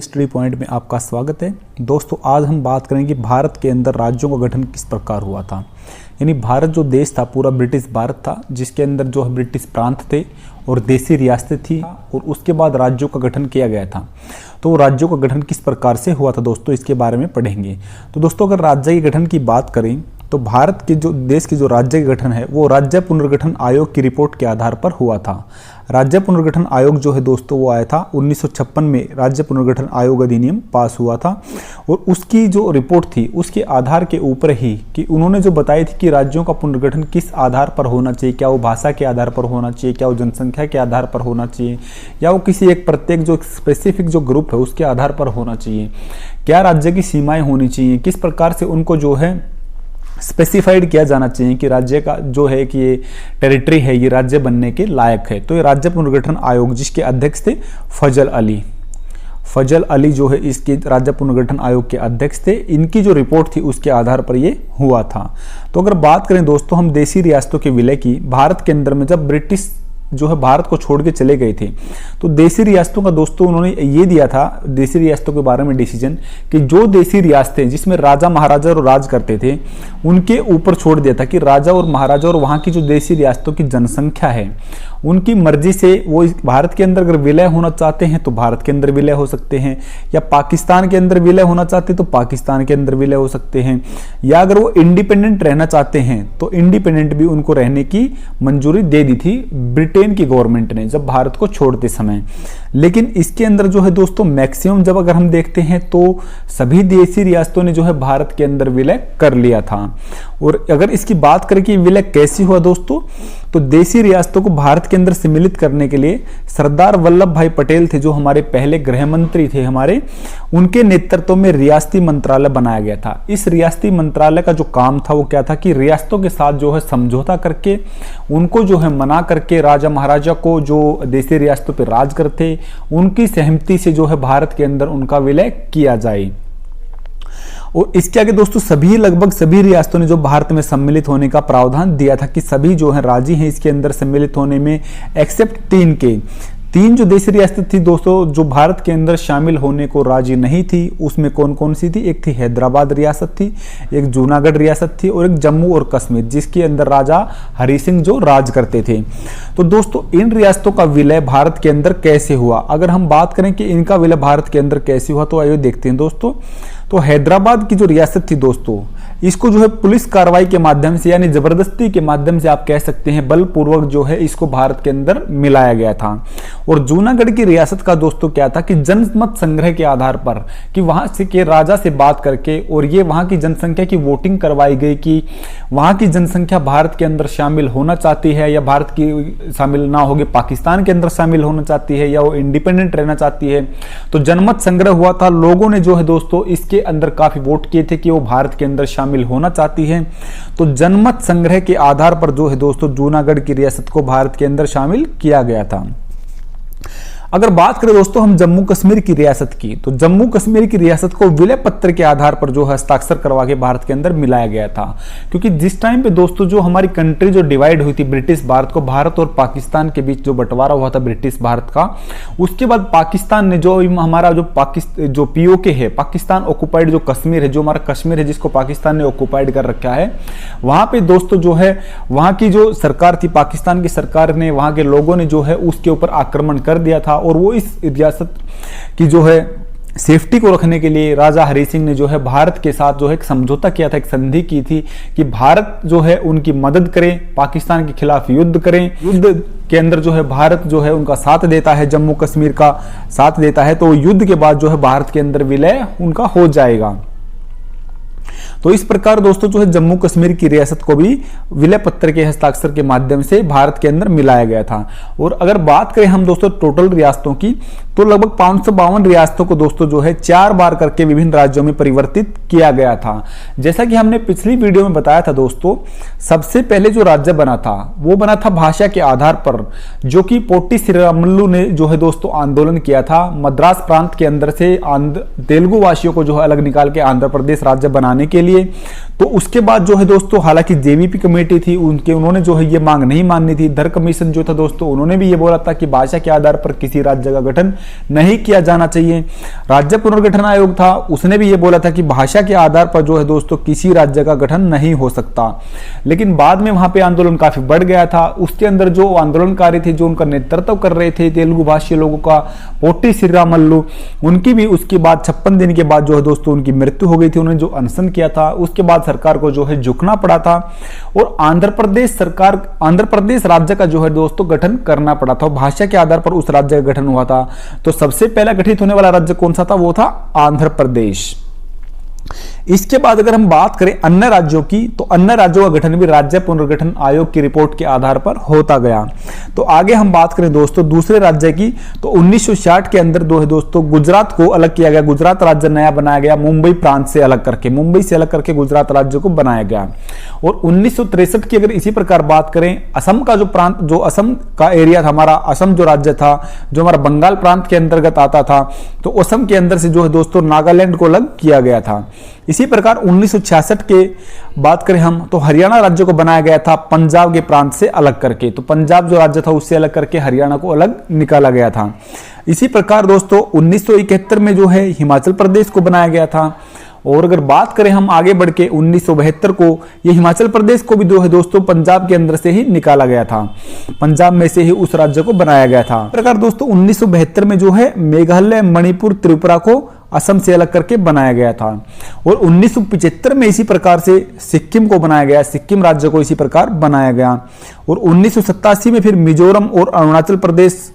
History point में आपका स्वागत है। दोस्तों, आज हम बात करेंगे भारत के अंदर राज्यों का गठन किस प्रकार हुआ था। यानी भारत जो देश था पूरा ब्रिटिश भारत था, जिसके अंदर जो है ब्रिटिश प्रांत थे और देसी रियासतें थी और उसके बाद राज्यों का गठन किया गया था। तो राज्यों का गठन किस प्रकार से हुआ था दोस्तों, इसके बारे में पढ़ेंगे। तो दोस्तों, अगर राज्य के गठन की बात करें तो भारत के जो देश के जो राज्य के गठन है वो राज्य पुनर्गठन आयोग की रिपोर्ट के आधार पर हुआ था। राज्य पुनर्गठन आयोग जो है दोस्तों वो आया था 1956 में राज्य पुनर्गठन आयोग अधिनियम पास हुआ था और उसकी जो रिपोर्ट थी उसके आधार के ऊपर ही कि उन्होंने जो बताई थी कि राज्यों का पुनर्गठन किस आधार पर होना चाहिए, क्या वो भाषा के आधार पर होना चाहिए, क्या वो जनसंख्या के आधार पर होना चाहिए, या वो किसी एक प्रत्येक जो स्पेसिफिक जो ग्रुप है उसके आधार पर होना चाहिए, क्या राज्य की सीमाएं होनी चाहिए, किस प्रकार से उनको जो है स्पेसिफाइड किया जाना चाहिए कि राज्य का जो है कि ये टेरिटरी है ये राज्य बनने के लायक है। तो ये राज्य पुनर्गठन आयोग जिसके अध्यक्ष थे फजल अली जो है इसके राज्य पुनर्गठन आयोग के अध्यक्ष थे। इनकी जो रिपोर्ट थी उसके आधार पर ये हुआ था। तो अगर बात करें दोस्तों हम देसी रियासतों के विलय की, भारत के अंदर में जब ब्रिटिश जो है भारत को छोड़ के चले गए थे तो देसी रियासतों का दोस्तों उन्होंने ये दिया था देसी रियासतों के बारे में डिसीजन कि जो देसी रियासतें जिसमें राजा महाराजा और राज करते थे उनके ऊपर छोड़ दिया था कि राजा और महाराजा और वहां की जो देसी रियासतों की जनसंख्या है उनकी मर्जी से वो भारत के अंदर अगर विलय होना चाहते हैं तो भारत के अंदर विलय हो सकते हैं, या पाकिस्तान के अंदर विलय होना चाहते हैं तो पाकिस्तान के अंदर विलय हो सकते हैं, या अगर वो इंडिपेंडेंट रहना चाहते हैं तो इंडिपेंडेंट भी उनको रहने की मंजूरी दे दी थी ब्रिटेन की गवर्नमेंट ने जब भारत को छोड़ते समय। लेकिन इसके अंदर जो है दोस्तों मैक्सिमम जब अगर हम देखते हैं तो सभी देसी रियासतों ने जो है भारत के अंदर विलय कर लिया था। और अगर इसकी बात करें कि विलय कैसे हुआ दोस्तों, तो देसी रियासतों को भारत के अंदर सम्मिलित करने के लिए सरदार वल्लभ भाई पटेल थे जो हमारे पहले गृह मंत्री थे हमारे, उनके नेतृत्व में रियासती मंत्रालय बनाया गया था। इस रियासती मंत्रालय का जो काम था वो क्या था कि रियासतों के साथ जो है समझौता करके उनको जो है मना करके राजा महाराजा को जो देसी रियासतों पर राज करते उनकी सहमति से जो है भारत के अंदर उनका विलय किया जाए। और इसके आगे दोस्तों लगभग सभी रियासतों ने जो भारत में सम्मिलित होने का प्रावधान दिया था कि सभी जो है राजी हैं इसके अंदर सम्मिलित होने में, एक्सेप्ट तीन जो देसी रियासत थी दोस्तों जो भारत के अंदर शामिल होने को राजी नहीं थी। उसमें कौन कौन सी थी? एक थी हैदराबाद रियासत थी, एक जूनागढ़ रियासत थी और एक जम्मू और कश्मीर जिसके अंदर राजा हरि सिंह जो राज करते थे। तो दोस्तों इन रियासतों का विलय भारत के अंदर कैसे हुआ, अगर हम बात करें कि इनका विलय भारत के अंदर कैसे हुआ तो आइए देखते हैं दोस्तों। तो हैदराबाद की जो रियासत थी दोस्तों इसको जो है पुलिस कार्रवाई के माध्यम से यानी जबरदस्ती के माध्यम से आप कह सकते हैं बलपूर्वक जो है इसको भारत के अंदर मिलाया गया था। और जूनागढ़ की रियासत का दोस्तों क्या था कि जनमत संग्रह के आधार पर कि वहां से के राजा से बात करके और ये वहां की जनसंख्या की वोटिंग करवाई गई कि वहां की जनसंख्या भारत के अंदर शामिल होना चाहती है या भारत की शामिल ना होगी पाकिस्तान के अंदर शामिल होना चाहती है या वो इंडिपेंडेंट रहना चाहती है। तो जनमत संग्रह हुआ था, लोगों ने जो है दोस्तों इसके अंदर काफी वोट किए थे कि वो भारत के अंदर शामिल होना चाहती है। तो जनमत संग्रह के आधार पर जो है दोस्तों जूनागढ़ की रियासत को भारत के अंदर शामिल किया गया था। अगर बात करें दोस्तों हम जम्मू कश्मीर की रियासत की, तो जम्मू कश्मीर की रियासत को विलय पत्र के आधार पर जो हस्ताक्षर करवा के भारत के अंदर मिलाया गया था। क्योंकि जिस टाइम पे दोस्तों जो हमारी कंट्री जो डिवाइड हुई थी ब्रिटिश भारत को, भारत और पाकिस्तान के बीच जो बंटवारा हुआ था ब्रिटिश भारत का, उसके बाद पाकिस्तान ने जो हमारा जो पीओके है पाकिस्तान ऑक्युपाइड जो कश्मीर है, जो हमारा कश्मीर है जिसको पाकिस्तान ने ऑक्युपाइड कर रखा है, वहां पे दोस्तों जो है वहां की जो सरकार थी पाकिस्तान की सरकार ने, वहां के लोगों ने जो है उसके ऊपर आक्रमण कर दिया था। और वो इस रियासत की जो है सेफ्टी को रखने के लिए राजा हरि सिंह ने जो है भारत के साथ जो है एक समझौता किया था, एक संधि की थी कि भारत जो है उनकी मदद करे, पाकिस्तान के खिलाफ युद्ध करें। युद्ध के अंदर जो है भारत जो है उनका साथ देता है, जम्मू कश्मीर का साथ देता है, तो युद्ध के बाद जो है भारत के अंदर विलय उनका हो जाएगा। तो इस प्रकार दोस्तों जो है जम्मू कश्मीर की रियासत को भी विलय पत्र के हस्ताक्षर के माध्यम से भारत के अंदर मिलाया गया था। और अगर बात करें हम दोस्तों टोटल रियासतों की, तो लगभग 552 रियासतों को दोस्तों जो है 4 बार करके विभिन्न राज्यों में परिवर्तित किया गया था। जैसा कि हमने पिछली वीडियो में बताया था दोस्तों, सबसे पहले जो राज्य बना था वो बना था भाषा के आधार पर, जो कि पोट्टी श्रीरामुलु ने जो है दोस्तों आंदोलन किया था मद्रास प्रांत के अंदर से तेलुगु वासियों को जो है अलग निकाल के आंध्र प्रदेश राज्य बनाने के लिए। तो उसके बाद जो है दोस्तों, हालांकि जेवीपी कमेटी थी उन्होंने जो है ये मांग नहीं मानी थी। धर कमीशन जो था दोस्तों, उन्होंने भी ये बोला था कि भाषा के आधार पर किसी राज्य का गठन नहीं किया जाना चाहिए। राज्य पुनर्गठन आयोग था, उसने भी ये बोला था कि भाषा के आधार पर जो है दोस्तों किसी राज्य का गठन नहीं हो सकता। लेकिन बाद में वहां पे आंदोलन काफी बढ़ गया था। उसके अंदर जो आंदोलनकारी थे, जो उनका नेतृत्व कर रहे थे तेलुगु भाषी लोगों का, पोट्टी श्रीरामल्लू, उनकी भी उसके बाद 56 दिन के बाद जो है दोस्तों उनकी मृत्यु हो गई थी। उन्होंने जो अनशन किया था, उसके बाद सरकार को जो है झुकना पड़ा था और आंध्र प्रदेश राज्य का जो है दोस्तों गठन करना पड़ा था। भाषा के आधार पर उस राज्य का गठन हुआ था। तो सबसे पहला गठित होने वाला राज्य कौन सा था? वो था आंध्र प्रदेश। इसके बाद अगर हम बात करें अन्य राज्यों की, तो अन्य राज्यों का गठन भी राज्य पुनर्गठन आयोग की रिपोर्ट के आधार पर होता गया। तो आगे हम बात करें दोस्तों दूसरे राज्य की, तो 1960 के अंदर जो है दोस्तों गुजरात को अलग किया गया। गुजरात राज्य नया बनाया गया, मुंबई प्रांत से अलग करके, मुंबई से अलग करके गुजरात राज्य को बनाया गया। और 1963 की अगर इसी प्रकार बात करें, असम का जो प्रांत, जो असम का एरिया था हमारा, असम जो राज्य था, जो हमारा बंगाल प्रांत के अंतर्गत आता था, तो असम के अंदर से जो है दोस्तों नागालैंड को अलग किया गया था। इसी प्रकार 1966 के बात करें हम, तो हरियाणा राज्य को बनाया गया था पंजाब के प्रांत से अलग करके। तो पंजाब जो राज्य था उससे अलग करके हरियाणा को अलग निकाला गया था। इसी प्रकार दोस्तों 1971 में जो है हिमाचल प्रदेश को बनाया गया था। और अगर बात करें हम आगे बढ़ के 1972 को, ये हिमाचल प्रदेश को भी जो है दोस्तों पंजाब के अंदर से ही निकाला गया था, पंजाब में से ही उस राज्य को बनाया गया था। इस प्रकार दोस्तों 1972 में जो है मेघालय, मणिपुर, त्रिपुरा को असम से अलग करके बनाया गया था। और 1975 में इसी प्रकार से सिक्किम को बनाया गया, सिक्किम राज्य को इसी प्रकार बनाया गया। और 1987 में फिर मिजोरम और अरुणाचल प्रदेश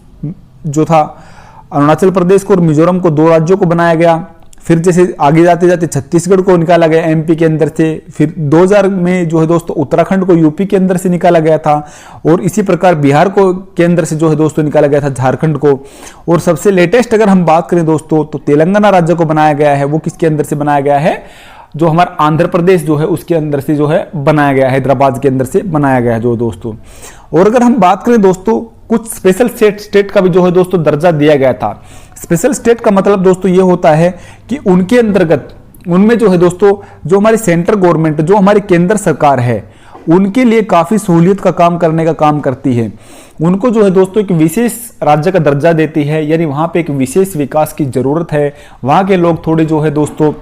जो था, अरुणाचल प्रदेश को और मिजोरम को, दो राज्यों को बनाया गया। फिर जैसे आगे जाते जाते छत्तीसगढ़ को निकाला गया एमपी के अंदर से। फिर 2000 में जो है दोस्तों उत्तराखंड को यूपी के अंदर से निकाला गया था। और इसी प्रकार बिहार को के अंदर से जो है दोस्तों निकाला गया था झारखंड को। और सबसे लेटेस्ट अगर हम बात करें दोस्तों, तो तेलंगाना राज्य को बनाया गया है। वो किसके अंदर से बनाया गया है? जो हमारा आंध्र प्रदेश जो है उसके अंदर से जो है बनाया गया, हैदराबाद के अंदर से बनाया गया है जो दोस्तों। और अगर हम बात करें दोस्तों, कुछ स्पेशल स्टेट का भी जो है दोस्तों दर्जा दिया गया था। स्पेशल स्टेट का मतलब दोस्तों ये होता है कि उनके अंतर्गत, उनमें जो है दोस्तों, जो हमारी सेंट्रल गवर्नमेंट, जो हमारी केंद्र सरकार है, उनके लिए काफी सहूलियत का काम करने का काम करती है। उनको जो है दोस्तों एक विशेष राज्य का दर्जा देती है, यानी वहां पे एक विशेष विकास की जरूरत है। वहां के लोग थोड़े जो है दोस्तों,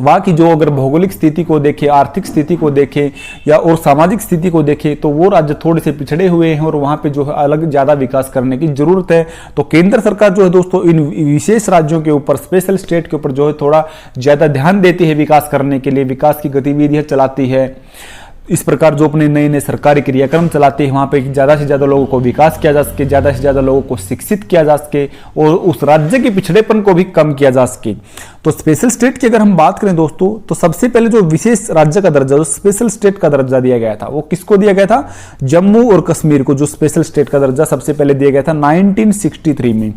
वहाँ की जो अगर भौगोलिक स्थिति को देखें, आर्थिक स्थिति को देखें या और सामाजिक स्थिति को देखें, तो वो राज्य थोड़े से पिछड़े हुए हैं और वहाँ पे जो है अलग ज़्यादा विकास करने की जरूरत है। तो केंद्र सरकार जो है दोस्तों इन विशेष राज्यों के ऊपर, स्पेशल स्टेट के ऊपर जो है थोड़ा ज़्यादा ध्यान देती है विकास करने के लिए, विकास की गतिविधियाँ चलाती है। इस प्रकार जो अपने नए नए सरकारी क्रियाक्रम चलाते हैं, वहाँ पे ज़्यादा से ज़्यादा लोगों को विकास किया जा सके, ज़्यादा से ज़्यादा लोगों को शिक्षित किया जा सके और उस राज्य के पिछड़ेपन को भी कम किया जा सके। तो स्पेशल स्टेट की अगर हम बात करें दोस्तों, तो सबसे पहले जो विशेष राज्य का दर्जा, जो स्पेशल स्टेट का दर्जा दिया गया था, वो किसको दिया गया था? जम्मू और कश्मीर को जो स्पेशल स्टेट का दर्जा सबसे पहले दिया गया था 1963 में।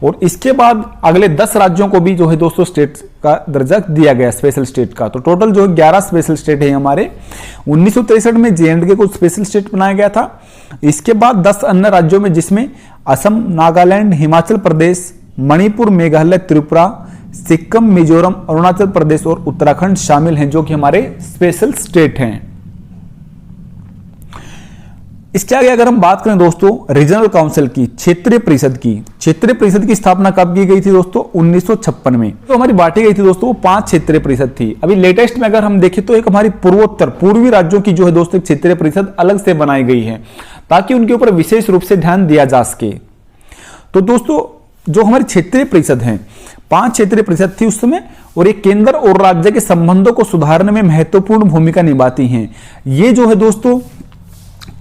और इसके बाद अगले 10 राज्यों को भी जो है दोस्तों स्टेट का दर्जा दिया गया, स्पेशल स्टेट का। तो टोटल जो है 11 स्पेशल स्टेट है हमारे। 1963 में जे.एंड.के को स्पेशल स्टेट बनाया गया था। इसके बाद 10 अन्य राज्यों में, जिसमें असम, नागालैंड, हिमाचल प्रदेश, मणिपुर, मेघालय, त्रिपुरा, सिक्किम, मिजोरम, अरुणाचल प्रदेश और उत्तराखंड शामिल हैं, जो कि हमारे स्पेशल स्टेट हैं। इसके आगे अगर हम बात करें दोस्तों रीजनल काउंसिल की, क्षेत्रीय परिषद की, क्षेत्रीय परिषद की स्थापना कब की गई थी दोस्तों? 1956 में। तो हमारी बांटी गई थी दोस्तों, वो 5 क्षेत्रीय परिषद थी। अभी लेटेस्ट में अगर हम देखें तो एक हमारी पूर्वी राज्यों की जो है दोस्तों क्षेत्रीय परिषद अलग से बनाई गई है, ताकि उनके ऊपर विशेष रूप से ध्यान दिया जा सके। तो दोस्तों जो हमारी क्षेत्रीय परिषद है, 5 क्षेत्रीय परिषद थी उस समय, और ये केंद्र और राज्य के संबंधों को सुधारने में महत्वपूर्ण भूमिका निभाती हैं। ये जो है दोस्तों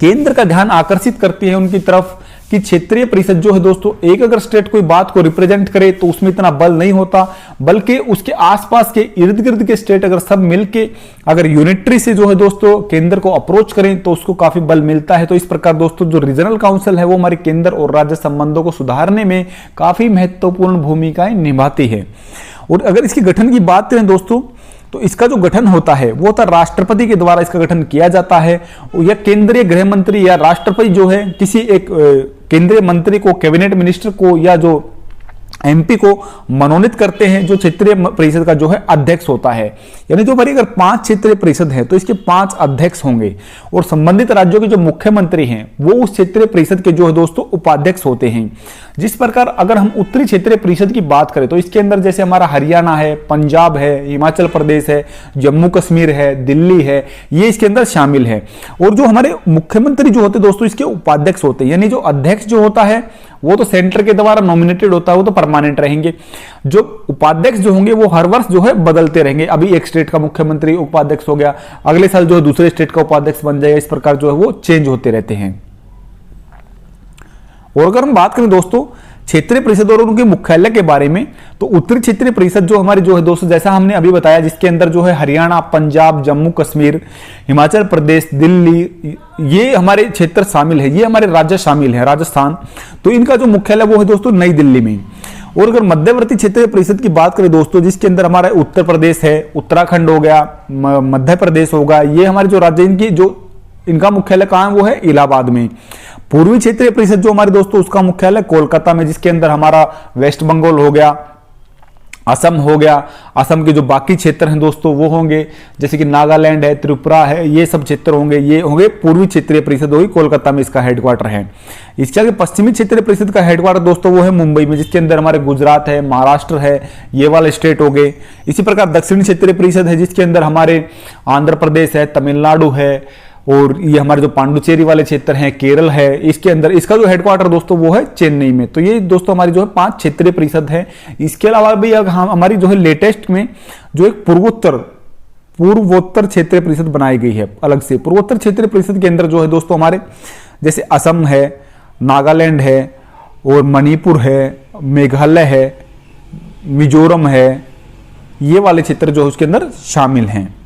केंद्र का ध्यान आकर्षित करती है उनकी तरफ कि क्षेत्रीय परिषद जो है दोस्तों, एक अगर स्टेट कोई बात को रिप्रेजेंट करे तो उसमें इतना बल नहीं होता, बल्कि उसके आसपास के इर्द गिर्द के स्टेट अगर सब मिलके अगर यूनिटरी से जो है दोस्तों केंद्र को अप्रोच करें तो उसको काफी बल मिलता है। तो इस प्रकार दोस्तों जो रीजनल काउंसिल है वो हमारे केंद्र और राज्य संबंधों को सुधारने में काफी महत्वपूर्ण भूमिकाएं निभाती है। और अगर इसके गठन की बात करें दोस्तों, तो इसका जो गठन होता है वो तो राष्ट्रपति के द्वारा इसका गठन किया जाता है, या केंद्रीय गृह मंत्री या राष्ट्रपति जो है किसी एक केंद्रीय मंत्री को, कैबिनेट मिनिस्टर को, या जो एमपी को मनोनीत करते हैं, जो क्षेत्रीय परिषद का जो है अध्यक्ष होता है। यानी जो भाई अगर 5 क्षेत्रीय परिषद है तो इसके 5 अध्यक्ष होंगे और संबंधित राज्यों के जो मुख्यमंत्री हैं वो उस क्षेत्रीय परिषद के जो है दोस्तों उपाध्यक्ष होते हैं। जिस प्रकार अगर हम उत्तरी क्षेत्रीय परिषद की बात करें तो इसके अंदर जैसे हमारा हरियाणा है, पंजाब है, हिमाचल प्रदेश है, जम्मू कश्मीर है, दिल्ली है, ये इसके अंदर शामिल है। और जो हमारे मुख्यमंत्री जो होते हैं दोस्तों इसके उपाध्यक्ष होते हैं। यानी जो अध्यक्ष जो होता है वो तो सेंटर के द्वारा नॉमिनेटेड होता है, वो तो परमानेंट रहेंगे। जो उपाध्यक्ष जो होंगे वो हर वर्ष जो है बदलते रहेंगे। अभी एक स्टेट का मुख्यमंत्री उपाध्यक्ष हो गया, अगले साल जो है दूसरे स्टेट का उपाध्यक्ष बन जाएगा। इस प्रकार जो है वो चेंज होते रहते हैं। और अगर हम बात करें दोस्तों क्षेत्रीय परिषद और उनके मुख्यालय के बारे में, तो उत्तरी क्षेत्रीय परिषद जो हमारी जो है दोस्तों जैसा हमने अभी बताया, जिसके अंदर जो है हरियाणा, पंजाब, जम्मू कश्मीर, हिमाचल प्रदेश, दिल्ली, ये हमारे क्षेत्र शामिल है, ये हमारे राज्य शामिल है, राजस्थान। तो इनका जो मुख्यालय वो है दोस्तों नई दिल्ली में। और अगर मध्यवर्ती क्षेत्रीय परिषद की बात करें दोस्तों, जिसके अंदर हमारा उत्तर प्रदेश है, उत्तराखंड हो गया, मध्य प्रदेश होगा, ये हमारे जो राज्य इनकी जो इनका मुख्यालय कहाँ है वो है इलाहाबाद में। पूर्वी क्षेत्रीय परिषद जो हमारे दोस्तों उसका मुख्यालय कोलकाता में, जिसके अंदर हमारा वेस्ट बंगाल हो गया, असम हो गया, असम के जो बाकी क्षेत्र हैं दोस्तों वो होंगे, जैसे कि नागालैंड है, त्रिपुरा है, ये सब क्षेत्र होंगे, ये होंगे पूर्वी क्षेत्रीय परिषद होगी, कोलकाता में इसका हेडक्वार्टर है। इसके आगे पश्चिमी क्षेत्रीय परिषद का हेडक्वार्टर दोस्तों वो है मुंबई में, जिसके अंदर हमारे गुजरात है, महाराष्ट्र है, ये वाले स्टेट हो गए। इसी प्रकार दक्षिणी क्षेत्रीय परिषद है, जिसके अंदर हमारे आंध्र प्रदेश है, तमिलनाडु है, और ये हमारे जो पांडुचेरी वाले क्षेत्र हैं, केरल है, इसके अंदर इसका जो हेडक्वार्टर दोस्तों वो है चेन्नई में। तो ये दोस्तों हमारी जो है 5 क्षेत्रीय परिषद है। इसके अलावा भी हमारी जो है लेटेस्ट में जो एक पूर्वोत्तर क्षेत्रीय परिषद बनाई गई है अलग से। पूर्वोत्तर क्षेत्रीय परिषद के अंदर जो है दोस्तों हमारे जैसे असम है, नागालैंड है, और मणिपुर है, मेघालय है, मिजोरम है, ये वाले क्षेत्र जो है उसके अंदर शामिल हैं।